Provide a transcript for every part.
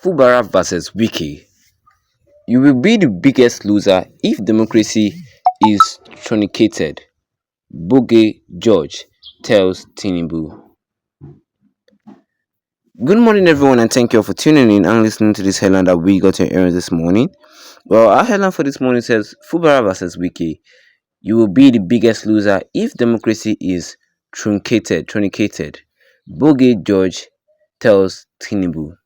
Fubara versus Wiki. You will be the biggest loser if democracy is truncated, Bode George tells Tinubu. Good morning, everyone, and thank you all for tuning in and listening to this headline that we got your ears this morning. Well, our headline for this morning says Fubara versus Wiki. You will be the biggest loser if democracy is truncated. Bode George tells Tinubu.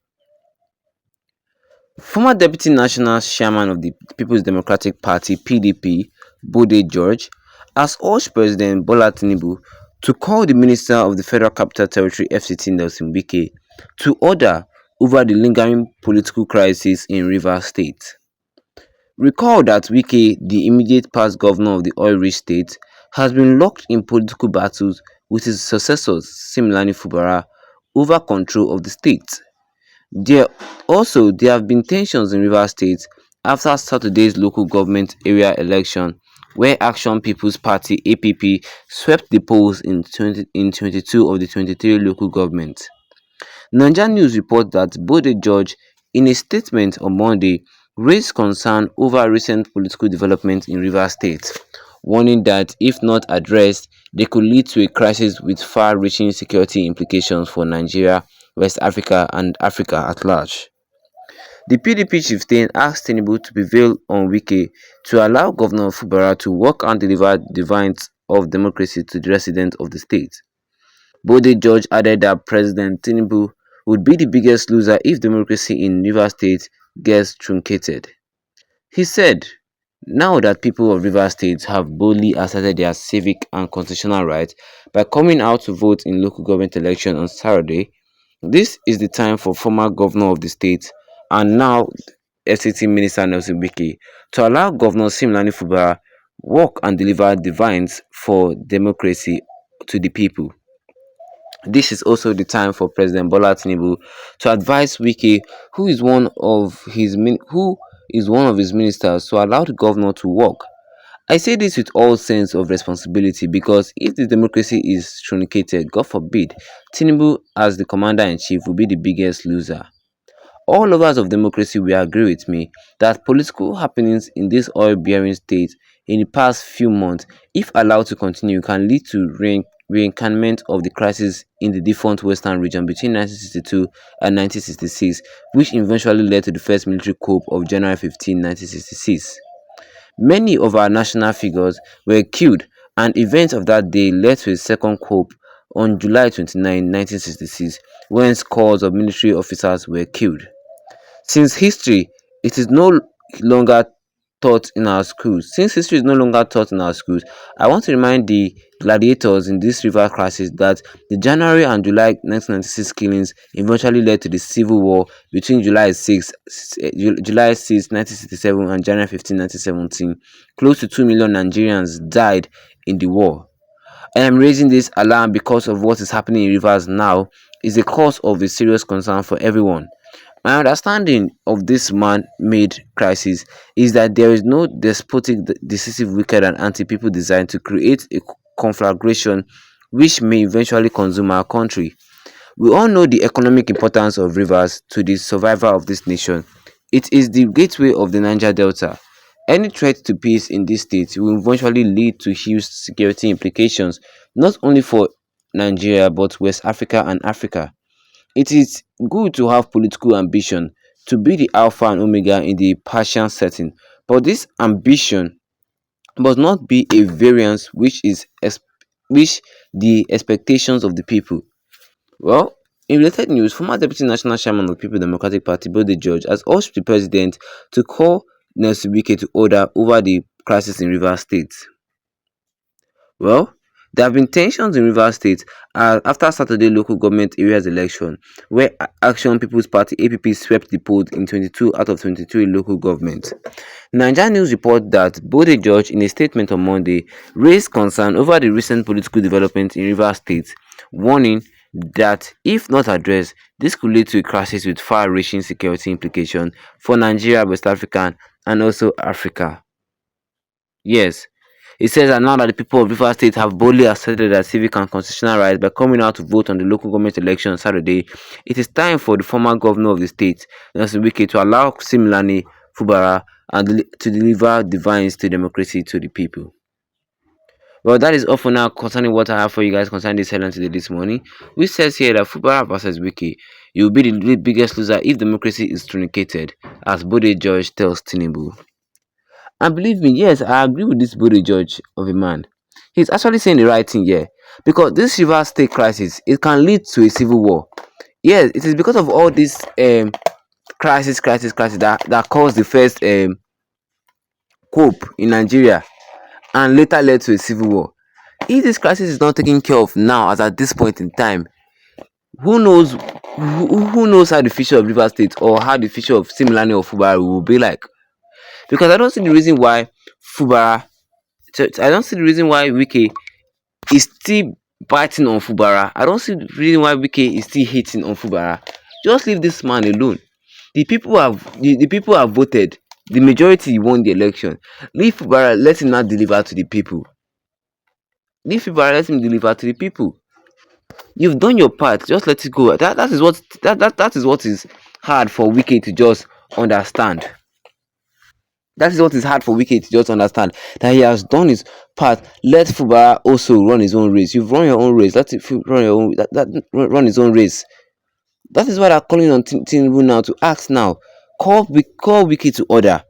Former Deputy National Chairman of the People's Democratic Party (PDP), Bode George, has urged President Bola Tinubu to call the Minister of the Federal Capital Territory (FCT) Nelson Wike to order over the lingering political crisis in Rivers State. Recall that Wike, the immediate past governor of the oil-rich state, has been locked in political battles with his successors Similani Fubara over control of the state. There have been tensions in Rivers State after Saturday's local government area election, where Action People's Party (APP) swept the polls in 22 of the 23 local governments. Nigeria News reports that Bode George, in a statement on Monday, raised concern over recent political developments in Rivers State, warning that if not addressed, they could lead to a crisis with far-reaching security implications for Nigeria, West Africa, and Africa at large. The PDP chieftain asked Tinubu to prevail on Wike to allow Governor Fubara to work and deliver the vines of democracy to the residents of the state. Bode George added that President Tinubu would be the biggest loser if democracy in Rivers State gets truncated. He said, now that people of Rivers State have boldly asserted their civic and constitutional rights by coming out to vote in local government election on Saturday, this is the time for former governor of the state and now FCT Minister Nelson Wike to allow Governor Similani Fubara work and deliver the vines for democracy to the people. This is also the time for President Bola Tinubu to advise Wike, who is one of his ministers, to allow the governor to work. I say this with all sense of responsibility because if the democracy is truncated, God forbid, Tinubu as the commander-in-chief will be the biggest loser. All lovers of democracy will agree with me that political happenings in this oil-bearing state in the past few months, if allowed to continue, can lead to reincarnament of the crisis in the defunct western region between 1962 and 1966, which eventually led to the first military coup of January 15, 1966. Many of our national figures were killed, and events of that day led to a second coup on July 29, 1966, when scores of military officers were killed. Since history it is no longer taught in our schools, since history is no longer taught in our schools, I want to remind the gladiators in this river crisis that the January and July 1996 killings eventually led to the civil war between July 6, 1967 and January 15, 1917. Close to 2 million Nigerians died in the war. I am raising this alarm because of what is happening in rivers now is a cause of a serious concern for everyone. My understanding of this man-made crisis is that there is no despotic, decisive, wicked, and anti-people design to create a conflagration which may eventually consume our country. We all know the economic importance of rivers to the survival of this nation. It is the gateway of the Niger Delta. Any threat to peace in this state will eventually lead to huge security implications, not only for Nigeria but West Africa and Africa. It is good to have political ambition, to be the alpha and omega in the Persian setting, but this ambition must not be a variance which the expectations of the people. Well, in related news, former Deputy National Chairman of the People Democratic Party, Bode George, has urged the president to call Nelson Wike to order over the crisis in Rivers State. Well, there have been tensions in Rivers State after Saturday local government areas election, where Action People's Party (APP) swept the polls in 22 out of 23 local governments. Nigeria News reports that Bode George, in a statement on Monday, raised concern over the recent political developments in Rivers State, warning that if not addressed, this could lead to a crisis with far-reaching security implications for Nigeria, West Africa, and also Africa. Yes, It says that now that the people of Rivers State have boldly asserted their civic and constitutional rights by coming out to vote on the local government election on Saturday, it is time for the former governor of the state, Nelson Wike, to allow Similani Fubara to deliver divine state democracy to the people. Well, that is all for now concerning what I have for you guys concerning this headline today this morning, which says here that Fubara versus Wiki, you will be the biggest loser if democracy is truncated, as Bode George tells Tinubu. And believe me, yes, I agree with this Bode George of a man. He's actually saying the right thing here, because this River State crisis, it can lead to a civil war. Yes, it is because of all this crisis that caused the first coup in Nigeria and later led to a civil war. If this crisis is not taken care of now, as at this point in time, who knows who knows how the future of River State or how the future of Similani or Fubara will be like? Because I don't see the reason why Fubara, I don't see the reason why Wike is still biting on Fubara. I don't see the reason why Wike is still hating on Fubara. Just leave this man alone. The people have voted. The majority won the election. Leave Fubara, let him not deliver to the people. Leave Fubara, let him deliver to the people. You've done your part, just let it go. That is what is hard for Wike to just understand. That is what is hard for Wike to just understand, that he has done his part. Let Fubara also run his own race. You've run your own race. Let it run your own run his own race. That is why they're calling on Tinubu now to act now. Call Wike to order.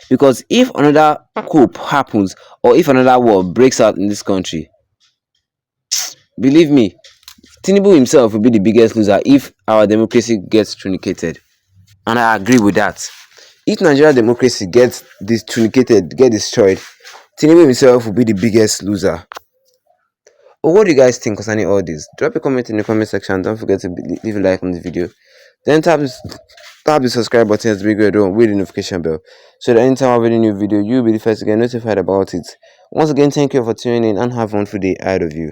Because if another coup happens or if another war breaks out in this country, believe me, Tinubu himself will be the biggest loser if our democracy gets truncated. And I agree with that. If Nigeria democracy gets truncated, get destroyed, Tinubu himself will be the biggest loser. But what do you guys think concerning all this? Drop a comment in the comment section. Don't forget to leave a like on the video. Then tap the subscribe button as big red one with the notification bell, so that anytime I have any new video, you'll be the first to get notified about it. Once again, thank you for tuning in and have a wonderful day ahead of you.